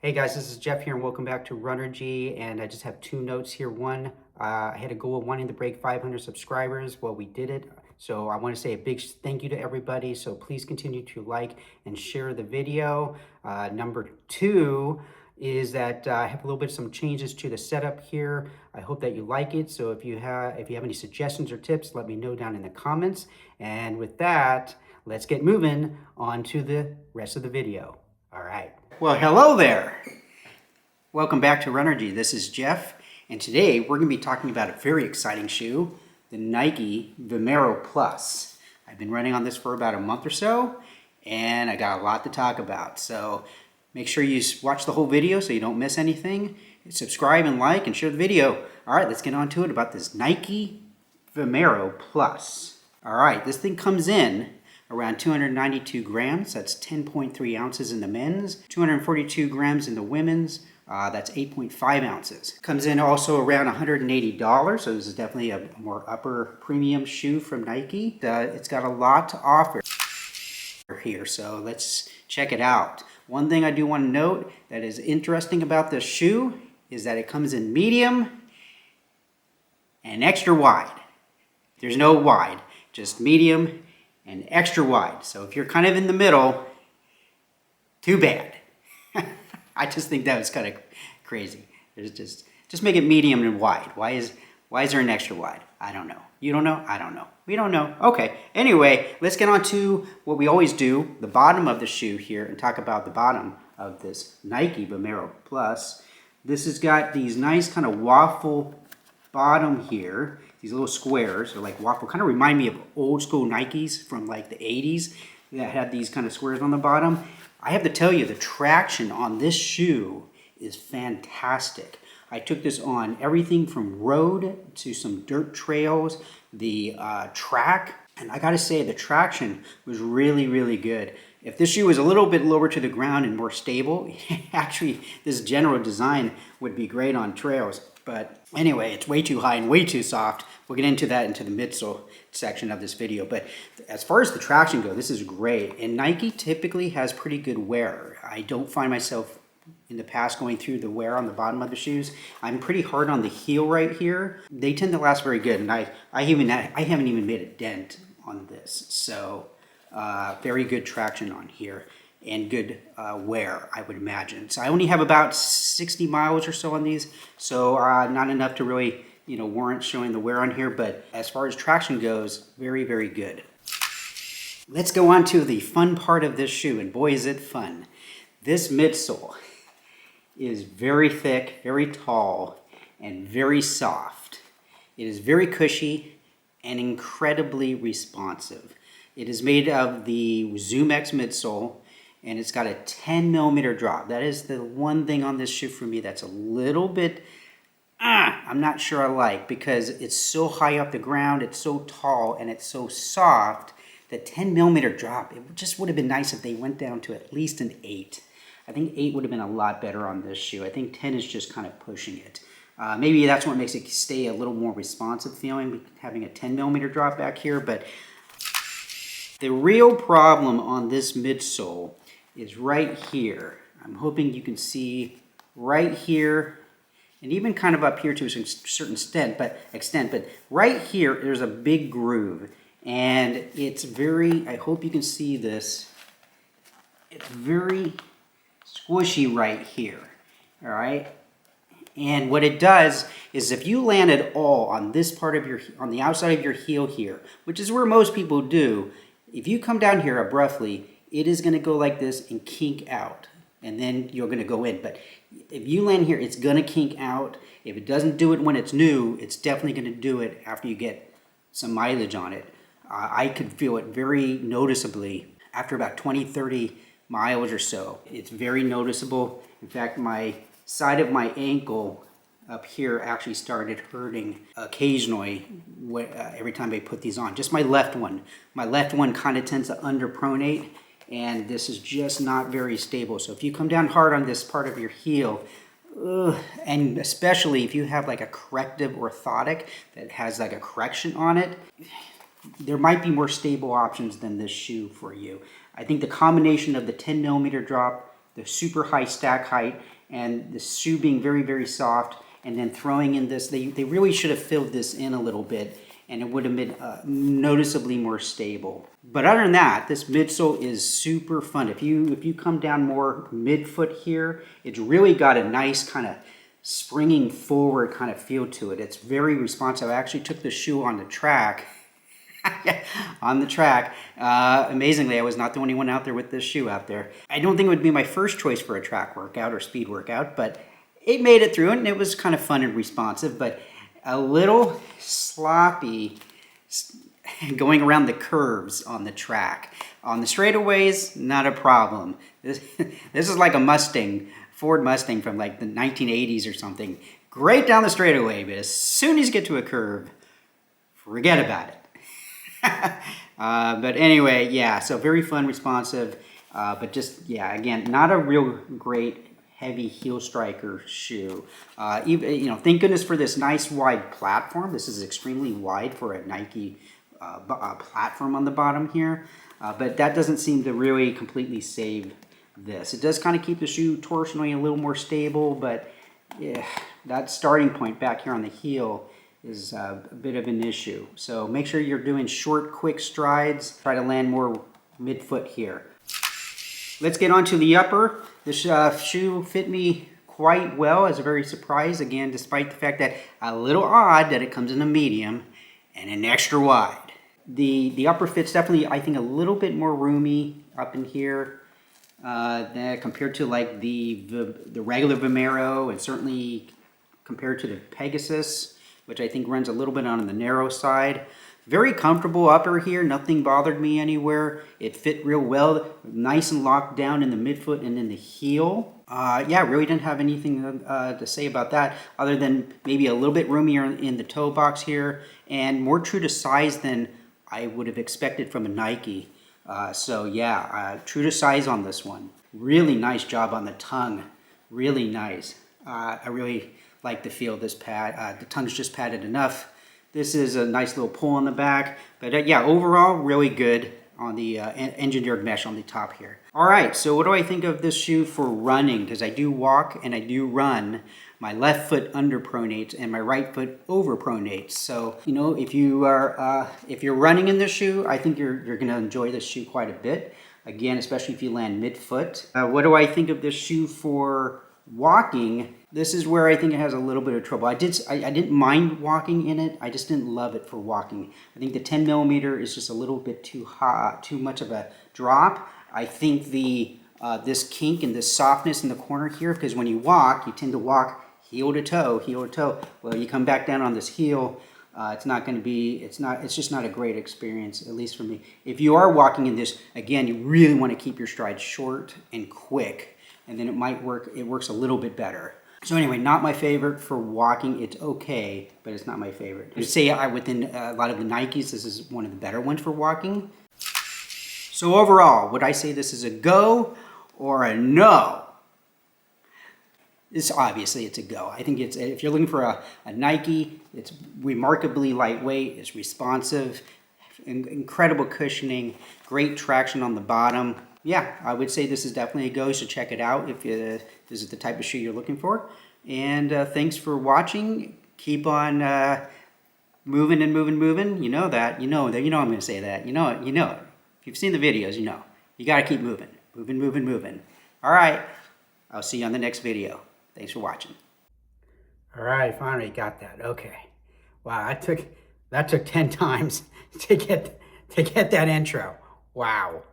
Hey guys, this is Jeff here and welcome back to Runnergy, and I just have two notes here. One, I had a goal of wanting to break 500 subscribers. Well, we did it. So I want to say a big thank you to everybody. So please continue to like and share the video. Number two is that I have a little bit of some changes to the setup here. I hope that you like it. So if you have any suggestions or tips, let me know down in the comments. And with that, let's get moving on to the rest of the video. All right. Well, hello there. Welcome back to Runnergy. This is Jeff, and today we're going to be talking about a very exciting shoe, the Nike Vomero Plus. I've been running on this for about a month or so, and I got a lot to talk about. So make sure you watch the whole video so you don't miss anything. Subscribe and like and share the video. All right, let's get on to it about this Nike Vomero Plus. All right, this thing comes in around 292 grams, that's 10.3 ounces in the men's, 242 grams in the women's, that's 8.5 ounces. Comes in also around $180, so this is definitely a more upper premium shoe from Nike. It's got a lot to offer here, so let's check it out. One thing I do want to note that is interesting about this shoe is that it comes in medium and extra wide. There's no wide, just medium and extra wide. So if you're kind of in the middle, too bad. I just think that was kind of crazy. There's just make it medium and wide. Why is there an extra wide? I don't know. You don't know? I don't know. We don't know. Okay. Anyway, let's get on to what we always do, the bottom of the shoe here, and talk about the bottom of this Nike Vomero Plus. This has got these nice kind of waffle bottom here. These little squares are like waffle, kind of remind me of old school Nikes from like the 80s that had these kind of squares on the bottom. I have to tell you, the traction on this shoe is fantastic. I took this on everything from road to some dirt trails, the track, and I gotta say the traction was really, really good. If this shoe was a little bit lower to the ground and more stable, actually this general design would be great on trails. But anyway, it's way too high and way too soft. We'll get into that into the midsole section of this video. But as far as the traction goes, this is great. And Nike typically has pretty good wear. I don't find myself in the past going through the wear on the bottom of the shoes. I'm pretty hard on the heel right here. They tend to last very good. And I haven't even made a dent on this. So very good traction on here. And good wear, I would imagine. So I only have about 60 miles or so on these, so not enough to really, warrant showing the wear on here, but as far as traction goes, very, very good. Let's go on to the fun part of this shoe, and boy is it fun. This midsole is very thick, very tall, and very soft. It is very cushy and incredibly responsive. It is made of the Zoom X midsole, and it's got a 10 millimeter drop. That is the one thing on this shoe for me that's a little bit, I'm not sure I like, because it's so high off the ground, it's so tall, and it's so soft. The 10 millimeter drop, it just would have been nice if they went down to at least an 8. I think 8 would have been a lot better on this shoe. I think 10 is just kind of pushing it. Maybe that's what makes it stay a little more responsive feeling, having a 10 millimeter drop back here, but the real problem on this midsole is right here. I'm hoping you can see right here, and even kind of up here to a certain extent, but right here there's a big groove, and it's very, I hope you can see this, it's very squishy right here, all right? And what it does is if you land it all on this part of on the outside of your heel here, which is where most people do, if you come down here abruptly, it is going to go like this and kink out, and then you're going to go in. But if you land here, it's going to kink out. If it doesn't do it when it's new, it's definitely going to do it after you get some mileage on it. I could feel it very noticeably after about 20, 30 miles or so. It's very noticeable. In fact, my side of my ankle up here actually started hurting occasionally every time I put these on. Just my left one. My left one kind of tends to underpronate, and this is just not very stable. So if you come down hard on this part of your heel, and especially if you have like a corrective orthotic that has like a correction on it, there might be more stable options than this shoe for you. I think the combination of the 10 millimeter drop, the super high stack height, and the shoe being very, very soft, and then throwing in this, they really should have filled this in a little bit, and it would have been noticeably more stable. But other than that, this midsole is super fun. If you come down more midfoot here, it's really got a nice kind of springing forward kind of feel to it. It's very responsive. I actually took the shoe on the track. On the track. Amazingly, I was not the only one out there with this shoe out there. I don't think it would be my first choice for a track workout or speed workout, but it made it through and it was kind of fun and responsive, but a little sloppy going around the curves on the track. On the straightaways, not a problem. This is like a Mustang, Ford Mustang from like the 1980s or something. Great down the straightaway, but as soon as you get to a curve, forget about it. But anyway, yeah, so very fun, responsive, but just, yeah, again, not a real great heavy heel striker shoe. Even, thank goodness for this nice wide platform. This is extremely wide for a Nike platform on the bottom here, but that doesn't seem to really completely save this. It does kind of keep the shoe torsionally a little more stable, but yeah, that starting point back here on the heel is a bit of an issue. So make sure you're doing short, quick strides. Try to land more midfoot here. Let's get on to the upper. This shoe fit me quite well. I was very surprised, again, despite the fact that a little odd that it comes in a medium and an extra wide. The upper fit's definitely, I think, a little bit more roomy up in here compared to like the regular Vomero, and certainly compared to the Pegasus, which I think runs a little bit on the narrow side. Very comfortable upper here, nothing bothered me anywhere. It fit real well, nice and locked down in the midfoot and in the heel. Yeah, really didn't have anything to say about that, other than maybe a little bit roomier in the toe box here, and more true to size than I would have expected from a Nike. So yeah, true to size on this one. Really nice job on the tongue, really nice. I really like the feel of this pad. The tongue's just padded enough. This is a nice little pull on the back, but yeah, overall really good on the engineered mesh on the top here. All right, so what do I think of this shoe for running? Because I do walk and I do run. My left foot underpronates and my right foot overpronates. So if you're running in this shoe, I think you're going to enjoy this shoe quite a bit. Again, especially if you land midfoot. What do I think of this shoe for walking? This is where I think it has a little bit of trouble. I didn't mind walking in it. I just didn't love it for walking. I think the 10 millimeter is just a little bit too hot, too much of a drop. I think this kink and this softness in the corner here, because when you walk, you tend to walk heel to toe, heel to toe. Well, you come back down on this heel, it's just not a great experience, at least for me. If you are walking in this, again, you really want to keep your stride short and quick, and then it works a little bit better. So anyway, not my favorite for walking. It's okay, but it's not my favorite. I would say within a lot of the Nikes, this is one of the better ones for walking. So overall, would I say this is a go or a no? Obviously it's a go. I think if you're looking for a Nike, it's remarkably lightweight, it's responsive, incredible cushioning, great traction on the bottom. Yeah, I would say this is definitely a go, so check it out if this is the type of shoe you're looking for. And thanks for watching. Keep on moving and moving. You know that. You know I'm going to say that. You know it. If you've seen the videos, you know. You got to keep moving. Moving. All right. I'll see you on the next video. Thanks for watching. All right, finally got that. Okay. Wow, that took 10 times to get that intro. Wow.